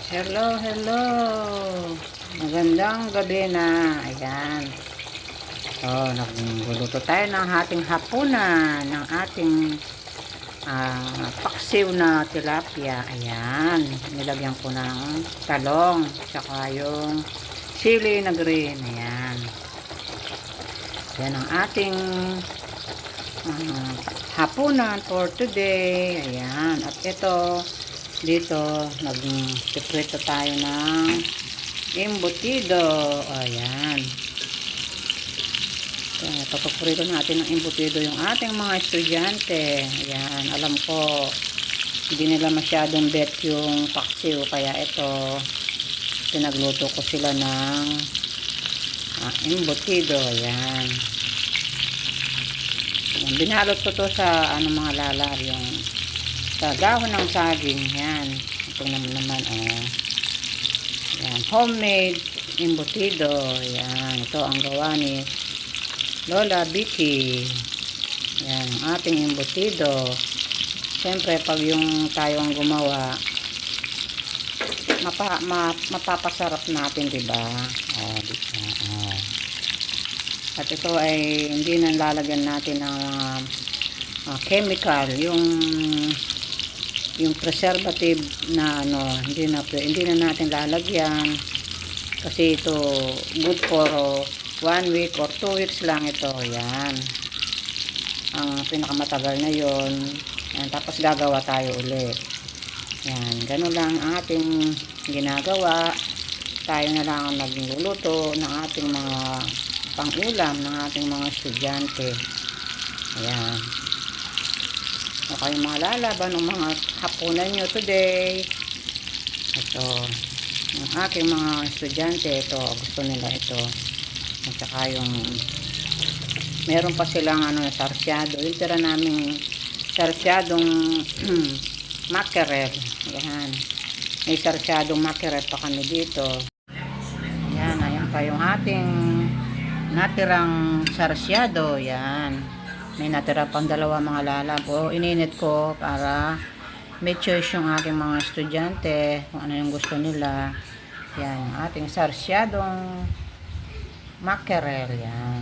Hello, hello. Magandang gabi na. Ayan. So, nagluluto tayo ng ating hapunan, ng ating paksiw na tilapia. Ayan. Nilagyan ko ng talong, tsaka yung sili na green. Ayan. Yan ang ating hapunan for today. Ayan. At ito, dito nagpiprito tayo ng embutido. Ayan, papaprito natin ng embutido yung ating mga estudyante. Ayan, alam ko hindi nila masyadong bet yung paksiw, kaya ito pinagluto ko sila ng embutido. Ayan, binalot ko to sa mga lalar, yung sa dahon ng saging. Yan, ito naman yan, homemade embutido. Yan, ito ang gawa ni Lola Vicky. Yan, ating embutido. Siyempre pag yung tayo ang gumawa, mapapasarap natin, diba? Diba? At ito ay hindi na lalagyan natin ng chemical, yung preservative na hindi na natin lalagyan, kasi ito good for 1 week or 2 weeks lang ito. Yan ang pinakamatagal na yon. Yan, tapos gagawa tayo ulit. Yan, ganun lang ang ating ginagawa. Tayo na lang ang nagluluto ng ating mga pang-ulam ng ating mga estudyante. Ayan. O kayong mga lalaban ng mga hapunan nyo today. Ito, yung aking mga estudyante, ito, gusto nila ito. At saka yung meron pa silang sarsyado. Yung tira naming sarsyadong mackerel. Yan, may sarsyadong mackerel pa kami dito. Yan, ayan pa yung ating natirang sarsyado. Yan, may natira pang dalawa mga lalab. Ininit ko para may choice yung aking mga estudyante kung ano yung gusto nila. Yan, yung ating sarsyadong mackerel. Yan,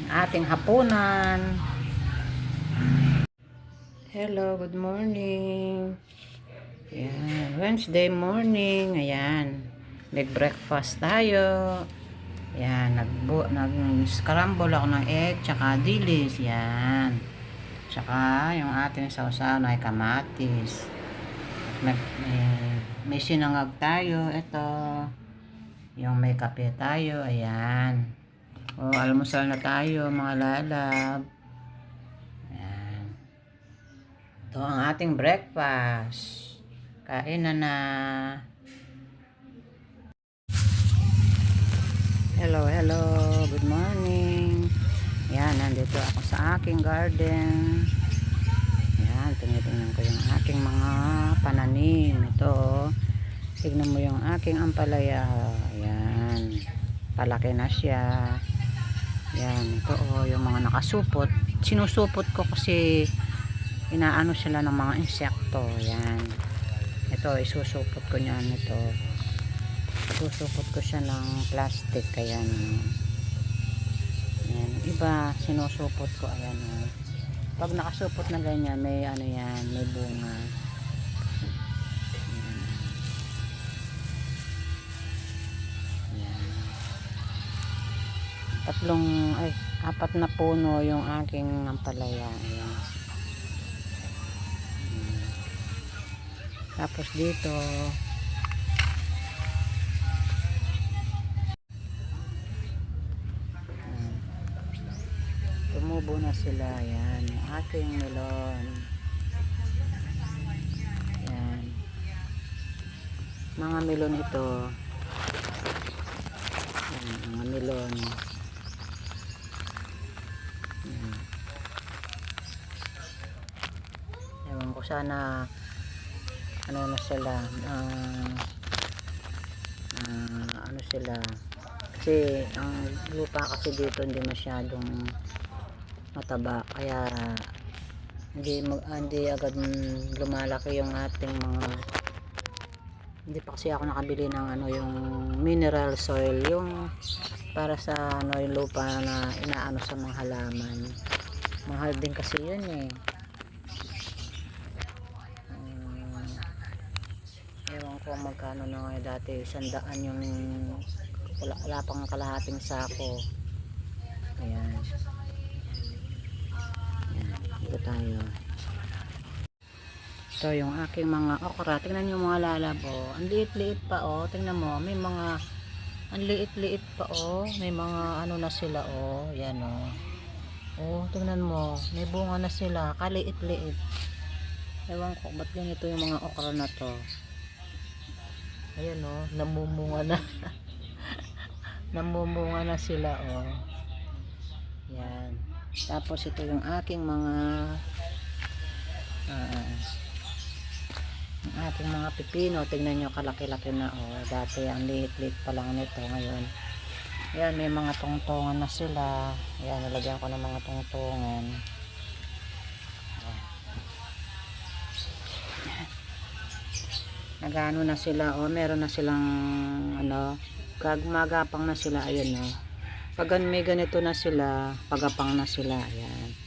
yung ating hapunan. Hello, good morning. Yan, Wednesday morning. Ayan, nag-breakfast tayo. Yan, nag-scramble ako ng egg tsaka dilis. Yan, tsaka yung ating sausaw na ay kamatis. May sinangag tayo. Ito yung may kape tayo. Ayan, almusal na tayo mga lalab. Ayan, ito ang ating breakfast. Kain na. Hello, hello, good morning. Yan, nandito ako sa aking garden. Yan, tinitingnan ko yung aking mga pananim. Ito, tignan mo yung aking ampalaya. Yan, palaki na siya. Yan, ito yung mga nakasupot. Sinusupot ko kasi inaano sila ng mga insekto. Yan, ito, isusupot ko niyan. Ito, susupot ko siya ng plastic. Ayan, ayan, iba sinusupot ko. Ayan, pag nakasupot na ganyan, may yan, may bunga. Ayan. Apat na puno yung aking ampalaya. Ayan. Tapos dito tumubo na sila. Yan, yung aking melon. Yan, mga melon ito. Yan, mga melon. Yan. Ewan ko, sana na sila, sila, kasi ang lupa kasi dito hindi masyadong mataba, kaya hindi agad lumalaki yung ating mga Hindi pa kasi ako nakabili ng ano, yung mineral soil, yung para sa ano, yung lupa na inaano sa mga halaman. Mahal din kasi yun eh. Ewan ko magkano na ngayon. Dati 100 yung wala pang kalahating sako. Ayan. Ayan. Dito tayo. Ito yung aking mga okra. Tingnan nyo mga lalab, oh. Ang liit-liit pa, oh. Tingnan mo, may mga ang liit-liit pa, oh. May mga ano na sila, oh. Yan, oh. Oh, tingnan mo, may bunga na sila. Kaliit-liit. Ewan ko, ba't ganito yung mga okra na to? Ayan, oh. Namumunga na. Namumunga na sila, oh. Yan. Tapos ito yung aking mga ang ating mga pipino. Tingnan nyo, kalaki-laki na, oh. Dati ang liit-liit pa lang nito. Ngayon, yan, may mga tungtungan na sila. Yan, nalagyan ko ng mga tungtungan. Nagano na sila, oh. Meron na silang ano, magapang na sila. Ayun, oh. Pag may ganito na sila, pagapang na sila. Ayan.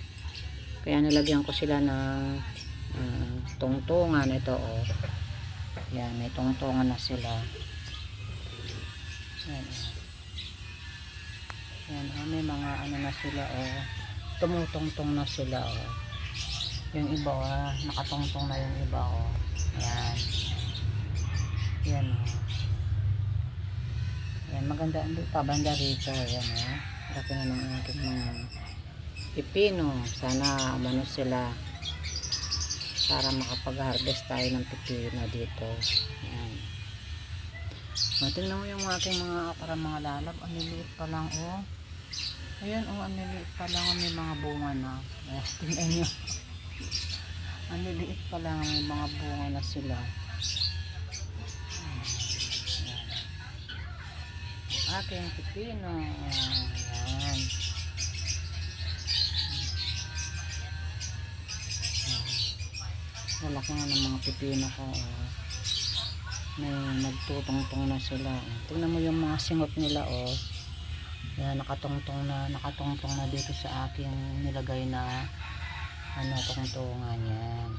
Kaya nalagyan ko sila ng tungtungan. Ito, oh. Yan, may tungtungan na sila. Yan, oh. Yan, oh, may mga ano na sila, oh. Tumutungtong na sila, oh. Yung iba, oh, nakatungtong na yung iba, oh. Yan. Yan, oh. Yan, maganda ang pabanda rito. Yan, oh. Laki na ng aking mga pipino. Sana umano sila para makapag-harvest tayo ng pipino dito. Yan. Tingnan mo yung aking mga okra, mga lalab. Ang liliit pa lang, oh. Ayan, oh, ang liliit pa lang. May mga bunga na. Tingnan nyo. Ang liliit pa lang. May mga bunga na sila. Aking pipino. Ayan. Lalaki nga ng mga pipino ko, oh. May nagtutungtong na sila. Tingnan mo yung mga singot nila, oh. Yan, nakatungtong na dito sa aking nilagay na ano, tungtungan. Yan.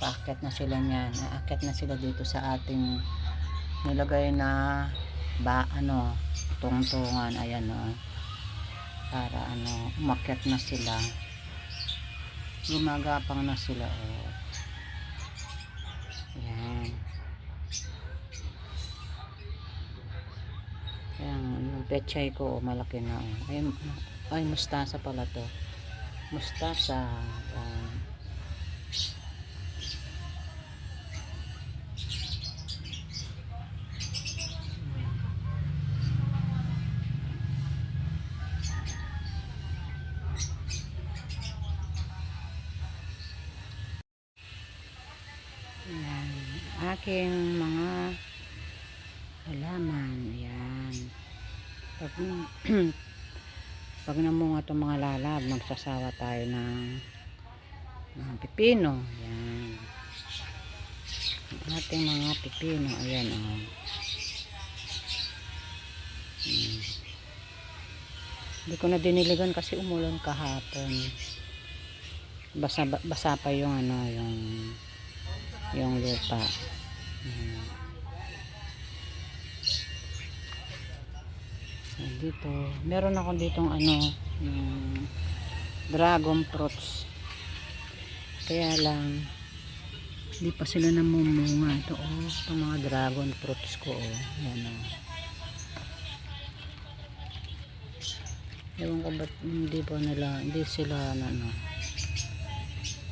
Paakyat na sila niyan. Aakyat na sila dito sa ating nilagay na tungtungan. Ayan, oh. Para ano, umakyat na sila. Gumagapang na sila, oh. Ayan. Ayan, yung pechay ko, oh, malaki na, oh. Ay, mustasa pala to. Mustasa. Ayan, aking mga halaman. Ayan. Pag namunga itong mga lalab, magsasawa tayo ng pipino. Ayan. Ating mga pipino. Ayan, oh. Hindi ko na diniligan kasi umulan kahapon. Basa pa yung ano, yung lupa. Dito meron ako ditong ano, dragon fruits, kaya lang hindi pa sila namumunga. Ito, oh, itong mga dragon fruits ko, oh. Yan, oh. Ewan ko ba't hindi sila ano,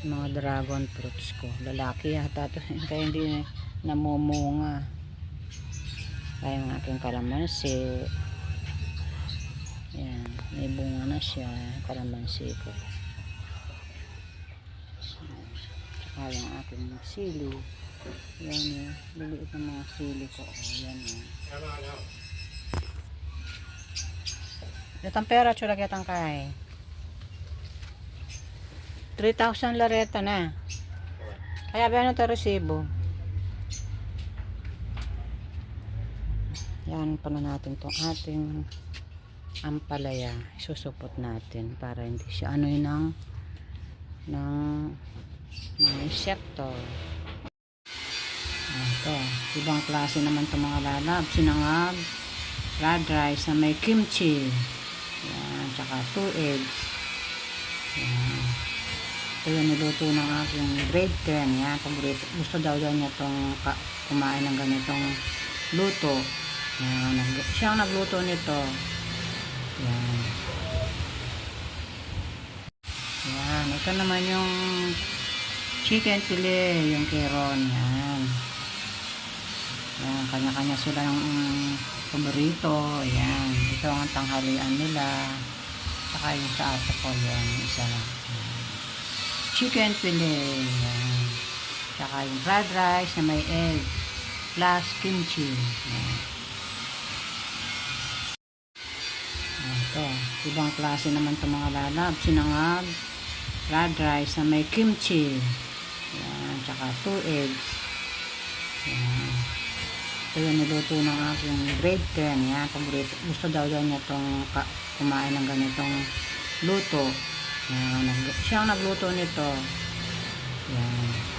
mga dragon fruits ko, lalaki yata to, kaya hindi namumunga. Kaya ang aking kalamansi, yan, may bunga na siya, kalamansi ko. Tsaka yung aking sili, yan, liliit ng mga sili ko, oh. Yan, oh. Itang pera chula kitang kay 3,000 lareta na. Kaya ba ano to resibo? Yan pala natin tong ating ampalaya. Isusupot natin para hindi siya ano yun ng mga insekto. Ito, ibang klase naman itong mga lalab. Sinangag, fried rice na may kimchi. Yan, tsaka 2 eggs. Yan. Ito yung niluto ng aking grade 10. Yan, paborito. Gusto daw niya itong kumain ng ganitong luto. Yan, siya ang nagluto nito. Yan. Yan, ito naman yung chicken fillet, yung keron. Yan. Yan, kanya-kanya sila ng paborito. Yan, ito ang tanghalian nila. Saka yung sa ato ko, yan, isa lang. Chicken fillet. Yan. Saka yung fried rice na may egg plus kimchi. Yan. Ito, ibang klase naman itong mga lalab. Sinangag, fried rice na may kimchi. Yan, tsaka 2 eggs. Yan. Ito yung niluto ng aking grade 10. Yan, paborito. Gusto daw niya itong kumain ng ganitong luto. Yan, siya ang nagluto nito. Yan.